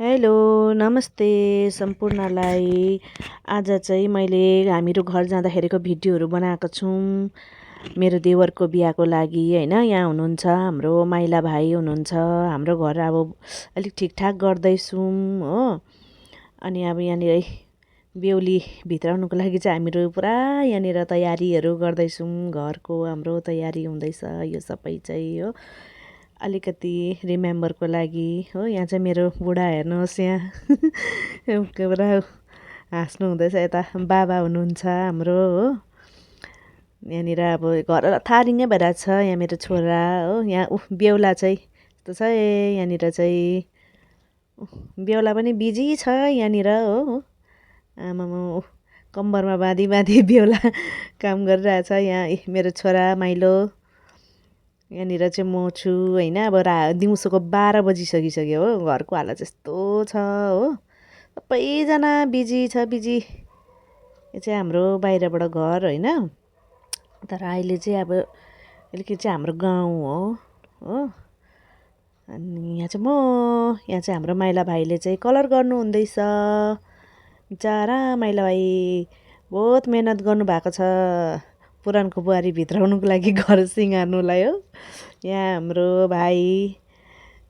Hello, नमस्ते सम्पूर्णलाई। आज चाहिँ मैले हामीहरू घर जाँदाखेरिको भिडियोहरू बनाएको छौँ। मेरो देवरको बिहाको लागि होइन। यहाँ हुनुहुन्छ हाम्रो माइला भाइ हुनुहुन्छ। हाम्रो घर अब अलिक ठिकठाक गर्दैछौँ हो। अनि अब यहाँनिर बेहुली भित्राउनुको लागि चाहिँ हामीहरू पुरा यहाँनिर तयारीहरू गर्दैछौँ। घरको हाम्रो तयारी हुँदैछ यो सबै चाहिँ हो। अलिकति रिमेम्बरको लागि हो। यहाँ चाहिँ मेरो बुढा हेर्नुहोस् यहाँ पुरा हाँस्नु हुँदैछ। यता बाबा हुनुहुन्छ हाम्रो हो। यहाँनिर अब घर थारिङै भइरहेको छ। यहाँ मेरो छोरा हो। यहाँ बेहुला चाहिँ यस्तो छ यहाँनिर चाहिँ बेहुला पनि बिजी छ यहाँनिर हो। आमामा कम्बरमा बाँधी बाँधी बेहुला काम गरिरहेछ। यहाँ मेरो छोरा माइलो यहाँनिर चाहिँ म छु होइन। अब दिउँसोको 12 बजिसकिसक्यो हो। घरको हालत यस्तो छ हो। सबैजना बिजी छ बिजी। यो चाहिँ हाम्रो बाहिरबाट घर होइन। तर अहिले चाहिँ अब अलिकति चाहिँ हाम्रो गाउँ हो। अनि यहाँ चाहिँ हाम्रो माइला भाइले चाहिँ कलर गर्नु हुँदैछ। बिचारा माइला भाइ बहुत मेहनत गर्नुभएको छ पुरानको बुहारी भित्राउनुको लागि घर सिँगार्नुलाई हो। यहाँ हाम्रो भाइ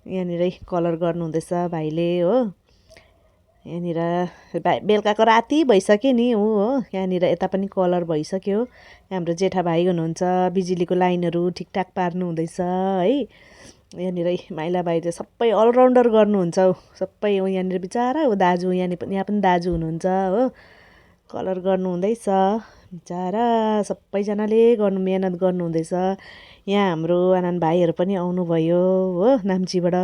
यहाँनिर कलर गर्नु हुँदैछ भाइले हो। यहाँनिर बेलुकाको राति भइसक्यो नि हो। यहाँनिर यता पनि कलर भइसक्यो। हाम्रो जेठा भाइ हुनुहुन्छ बिजुलीको लाइनहरू ठिकठाक पार्नु हुँदैछ है। यहाँनिर माइला भाइ चाहिँ सबै अलराउन्डर गर्नुहुन्छ सबै हो। यहाँनिर बिचारा हो दाजु यहाँ पनि दाजु हुनुहुन्छ हो। कलर गर्नु हुँदैछ बिचारा सबैजनाले मेहनत गर्नु हुँदैछ। यहाँ हाम्रो आनन्द भाइहरू पनि आउनुभयो हो नाम्चीबाट।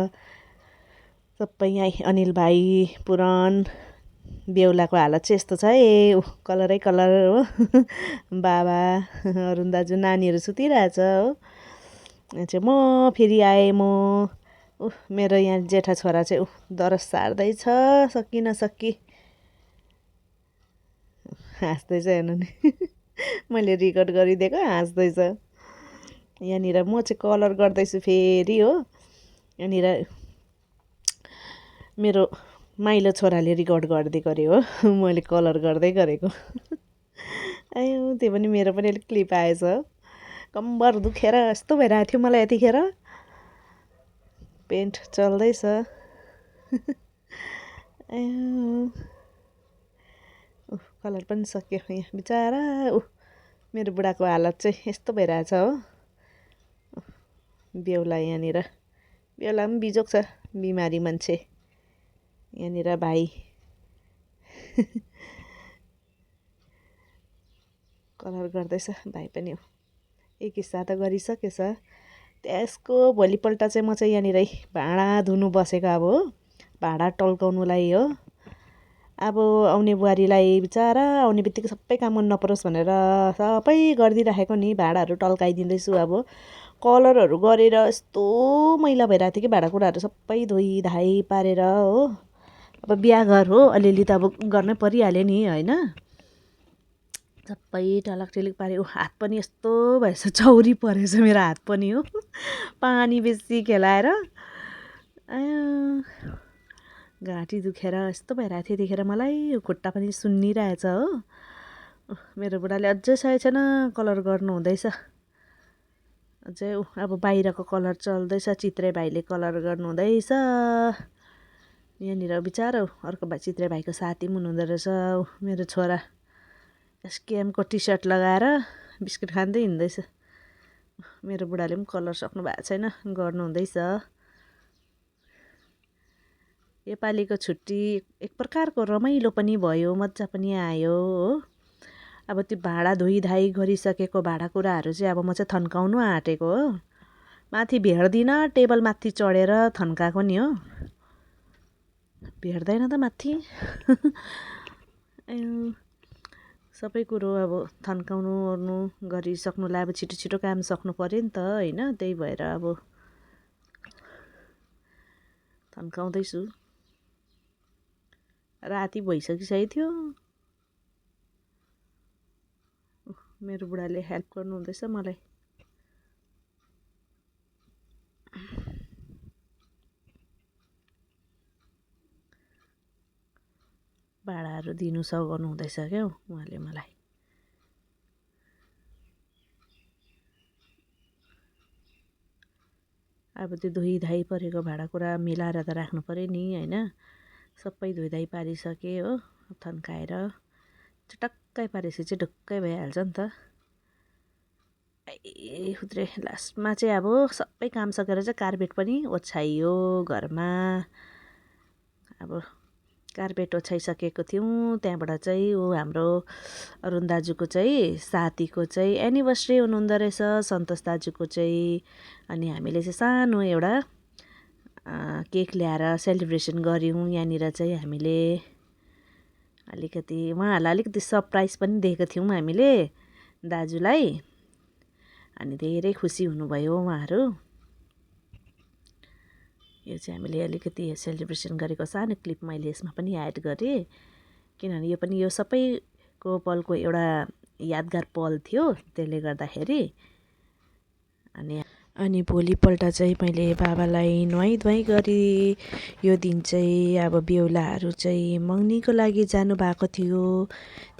सबै यहाँ अनिल भाइ पुरन बेहुलाको हालत चाहिँ यस्तो छ कलरै कलर हो। बाबा अरुण दाजु नानीहरू सुतिरहेछ हो। यहाँ चाहिँ म फेरि आएँ मेरो यहाँ जेठा छोरा चाहिँ दरस सार्दैछ सकि नसकी हाँस्दैछ हेर्नु नि। मैले रेकर्ड गरिदिएको हाँस्दैछ। यहाँनिर म चाहिँ कलर गर्दैछु फेरि हो। यहाँनिर मेरो माइलो छोराले रेकर्ड गरिदिएको अरे हो। मैले कलर गर्दै गरेको। आयो त्यो पनि मेरो पनि अलिक क्लिप आएछ। कम्बर दुखेर यस्तो भइरहेको थियो मलाई यतिखेर। पेन्ट चल्दैछ। कलर पनि सक्यो यहाँ बिचारा मेरो बुढाको हालत चाहिँ यस्तो भइरहेछ हो। बेहुला यहाँनिर बेहुला पनि बिजोग छ बिमारी मान्छे। यहाँनिर भाइ कलर गर्दैछ भाइ पनि एक हिस्सा त गरिसकेछ। त्यसको भोलिपल्ट चाहिँ म चाहिँ यहाँनिर भाँडा धुनु बसेको अब हो। भाँडा टल्काउनुलाई हो। अब आउने बुहारीलाई बिचारा आउने बित्तिकै सबै काम गर्नु नपरोस् भनेर सबै गरिदिइराखेको नि। भाँडाहरू टल्काइदिँदैछु अब कलरहरू गरेर यस्तो मैला भइरहेको थियो कि भाँडाकुँडाहरू सबै धोइधाइ पारेर हो। अब बिहा घर हो अलिअलि त अब गर्नै परिहाल्यो नि होइन। सबै टलकटलिक पाऱ्यो। हात पनि यस्तो भएछ चौरी परेछ मेरो हात पनि हो। पानी बेसी खेलाएर घाँटी दुखेर यस्तो भइरहेको थियो यतिखेर मलाई। खुट्टा पनि सुन्निरहेछ हो। मेरो बुढाले अझै सकेको छैन कलर गर्नु हुँदैछ अझै। अब बाहिरको कलर चल्दैछ। चित्रे भाइले कलर गर्नु हुँदैछ यहाँनिर बिचारा अर्को भाइ चित्रे भाइको साथी पनि हुनुहुँदो रहेछ मेरो छोरा। एसकेएमको टी सर्ट लगाएर बिस्कुट खाँदै हिँड्दैछ। मेरो बुढाले पनि कलर सक्नु भएको छैन गर्नु हुँदैछ। योपालिको छुट्टी एक प्रकारको रमाइलो पनि भयो मजा पनि आयो हो। अब त्यो भाँडा धोइधाइ गरिसकेको भाँडाकुँडाहरू चाहिँ अब म चाहिँ थन्काउनु आँटेको हो। माथि भेट्दिनँ टेबल माथि चढेर थन्काएको नि हो। भेट्दैन त माथि। सबै कुरो अब थन्काउनु ओर्नु गरिसक्नुलाई अब छिटो छिटो काम सक्नु पऱ्यो नि त होइन। त्यही भएर अब थन्काउँदैछु। राति भइसकिसकेको थियो। मेरो बुढाले हेल्प गर्नु हुँदैछ मलाई। भाडाहरू दिनु सघाउनु हुँदैछ क्या उहाँले मलाई। अब त्यो धोइधाइ परेको भाँडाकुँडा मिलाएर त राख्नु पऱ्यो नि होइन। सबै धोइधाइ पारिसकेँ हो, थन्काएर चटक्कै पारेपछि चाहिँ ढुक्कै भइहाल्छ नि त। ए खुत्रे लास्टमा चाहिँ अब सबै काम सकेर चाहिँ कार्पेट पनि ओछ्याइयो घरमा। अब कार्पेट ओछ्याइसकेको थियौँ, त्यहाँबाट चाहिँ हाम्रो अरुण दाजुको चाहिँ साथीको चाहिँ एनिभर्सरी हुनुहुँदो रहेछ, सन्तोष दाजुको चाहिँ। अनि हामीले चाहिँ सानो एउटा केक ल्याएर सेलिब्रेसन गऱ्यौँ। यहाँनिर चाहिँ हामीले अलिकति उहाँहरूलाई अलिकति सरप्राइज पनि दिएको थियौँ हामीले दाजुलाई। अनि धेरै खुसी हुनुभयो उहाँहरू। यो चाहिँ हामीले अलिकति सेलिब्रेसन गरेको सानो क्लिप मैले यसमा पनि एड गरेँ, किनभने यो पनि यो सबैको पलको एउटा यादगार पल थियो, त्यसले गर्दाखेरि। अनि भोलिपल्ट चाहिँ मैले बाबालाई नुहाइधुवाइ गरेँ। यो दिन चाहिँ अब बेहुलाहरू चाहिँ मगनीको लागि जानुभएको थियो,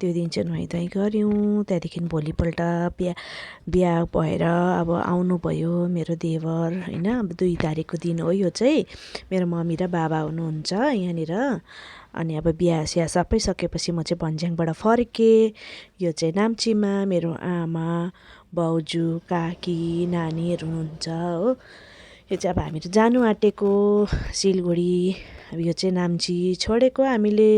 त्यो दिन चाहिँ नुहाइधुवाइ गऱ्यौँ। त्यहाँदेखि भोलिपल्ट बिहा भएर अब आउनुभयो मेरो देवर होइन। अब 2 तारिकको दिन हो यो चाहिँ। मेरो मम्मी र बाबा हुनुहुन्छ यहाँनिर। अनि अब बिहा सबै सकेपछि म चाहिँ भन्ज्याङबाट फर्केँ। यो चाहिँ नाम्चीमा मेरो आमा, बाउजू, काकी, नानीहरू हुनुहुन्छ हो। यो चाहिँ अब हामीहरू जानु आँटेको सिलगढी। अब यो चाहिँ नाम्ची छोडेको हामीले।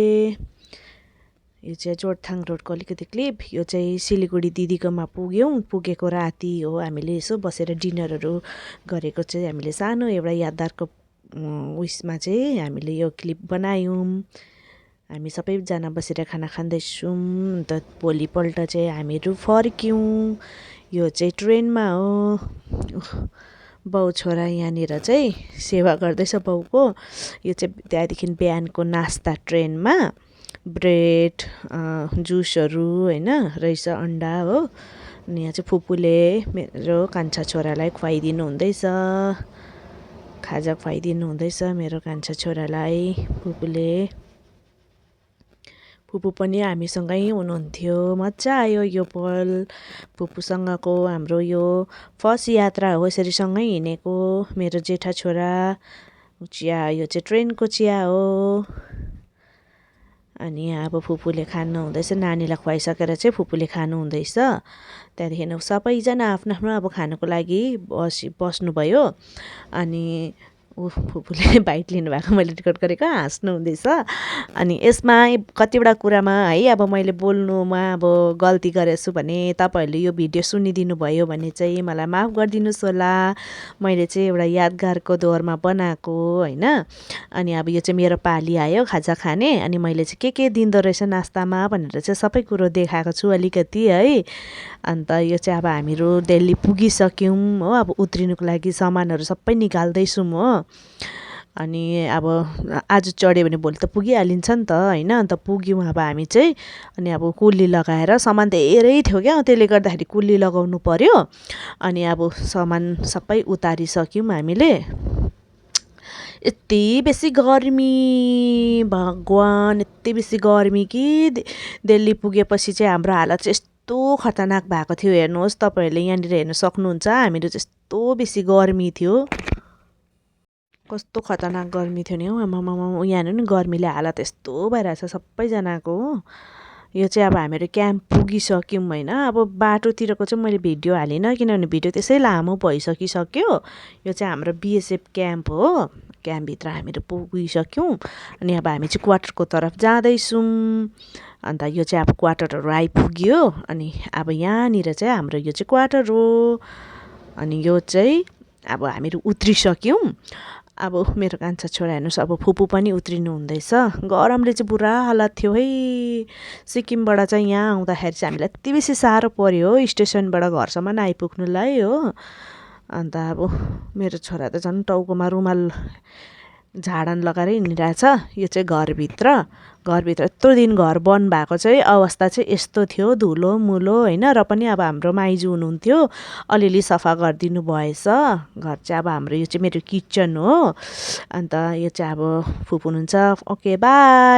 यो चाहिँ जोरथाङ रोडको अलिकति क्लिप। यो चाहिँ सिलगढी दिदीकोमा पुगेको राति हो। हामीले यसो बसेर डिनरहरू गरेको चाहिँ हामीले सानो एउटा यादगारको उयसमा चाहिँ हामीले यो क्लिप बनायौँ। हामी सबैजना बसेर खाना खाँदैछौँ। अन्त भोलिपल्ट चाहिँ हामीहरू फर्क्यौँ। यो चाहिँ ट्रेनमा हो। बाउ छोरा यहाँनिर चाहिँ सेवा गर्दैछ बाउको। यो चाहिँ त्यहाँदेखि बिहानको नास्ता ट्रेनमा ब्रेड जुसहरू होइन रहेछ, अन्डा हो। अनि यहाँ चाहिँ फुपूले मेरो कान्छा छोरालाई खुवाइदिनु हुँदैछ, खाजा खुवाइदिनु हुँदैछ मेरो कान्छा छोरालाई फुपूले। फुपू पनि हामीसँगै हुनुहुन्थ्यो। मजा आयो यो पल फुपूसँगको। हाम्रो यो फर्स्ट यात्रा हो यसरी सँगै हिँडेको। मेरो जेठा छोरा चिया, यो चाहिँ ट्रेनको चिया हो। अनि अब फुपूले खानु हुँदैछ, नानीलाई खुवाइसकेर चाहिँ फुपूले खानु हुँदैछ। त्यहाँदेखि सबैजना आफ्नो आफ्नो अब खानुको लागि बस्नुभयो। अनि फुपूले बाइट लिनुभएको मैले रेकर्ड गरेको, हाँस्नु हुँदैछ। अनि यसमा कतिवटा कुरामा है अब मैले बोल्नुमा अब गल्ती गरेछु भने तपाईँहरूले यो भिडियो सुनिदिनु भयो भने चाहिँ मलाई माफ गरिदिनुहोस् होला। मैले चाहिँ एउटा यादगारको दौरमा बनाएको होइन। अनि अब यो चाहिँ मेरो पाली आयो खाजा खाने। अनि मैले चाहिँ के दिँदो रहेछ नास्तामा भनेर चाहिँ सबै कुरो देखाएको छु अलिकति है। अन्त यो चाहिँ अब हामीहरू दिल्ली पुगिसक्यौँ हो। अब उत्रिनुको लागि सामानहरू सबै निकाल्दैछौँ हो। अनि अब आज चढ्यो भने भोलि त पुगिहालिन्छ नि त होइन। अन्त पुग्यौँ अब हामी चाहिँ। अनि अब कुल्ली लगाएर सामान धेरै थियो क्या, त्यसले गर्दाखेरि कुल्ली लगाउनु पर्यो। अनि अब सामान सबै उतारिसक्यौँ हामीले। यति बेसी गर्मी भगवान्, यति बेसी गर्मी कि दिल्ली पुगेपछि चाहिँ हाम्रो हालत चाहिँ यस्तो खतरनाक भएको थियो। हेर्नुहोस् तपाईँहरूले यहाँनिर हेर्न सक्नुहुन्छ, हामीहरू चाहिँ यस्तो बेसी गर्मी थियो। कस्तो खतरनाक गर्मी थियो नि हौ आमामा। यहाँ हेर्नु नि गर्मीले हालत यस्तो भइरहेछ सबैजनाको हो। यो चाहिँ अब हामीहरू क्याम्प पुगिसक्यौँ होइन। अब बाटोतिरको चाहिँ मैले भिडियो हालिनँ किनभने भिडियो त्यसै लामो भइसकिसक्यो। यो चाहिँ हाम्रो बिएसएफ क्याम्प हो। क्याम्पभित्र हामीहरू पुगिसक्यौँ। अनि अब हामी चाहिँ क्वार्टरको तर्फ जाँदैछौँ। अन्त यो चाहिँ अब क्वार्टरहरू आइपुग्यो। अनि अब यहाँनिर चाहिँ हाम्रो यो चाहिँ क्वार्टर हो। अनि यो चाहिँ अब हामीहरू उत्रिसक्यौँ। अब मेरो कान्छा छोरा हेर्नुहोस्, अब फुपू पनि उत्रिनु हुँदैछ। गरमले चाहिँ पुरा हालत थियो है। सिक्किमबाट चाहिँ यहाँ आउँदाखेरि चाहिँ हामीलाई यति बेसी साह्रो पऱ्यो हो स्टेसनबाट घरसम्म आइपुग्नुलाई हो। अन्त अब मेरो छोरा त झन् टाउकोमा रुमाल झाडन लगाएर हिँडिरहेछ। यो चाहिँ घरभित्र यत्रो दिन घर बन्द भएको चाहिँ अवस्था चाहिँ यस्तो थियो, धुलो मुलो होइन। र पनि अब हाम्रो माइजू हुनुहुन्थ्यो, अलिअलि सफा गरिदिनु भएछ घर चाहिँ। अब हाम्रो यो चाहिँ मेरो किचन हो। अन्त यो चाहिँ अब फुपू हुनुहुन्छ। Okay by.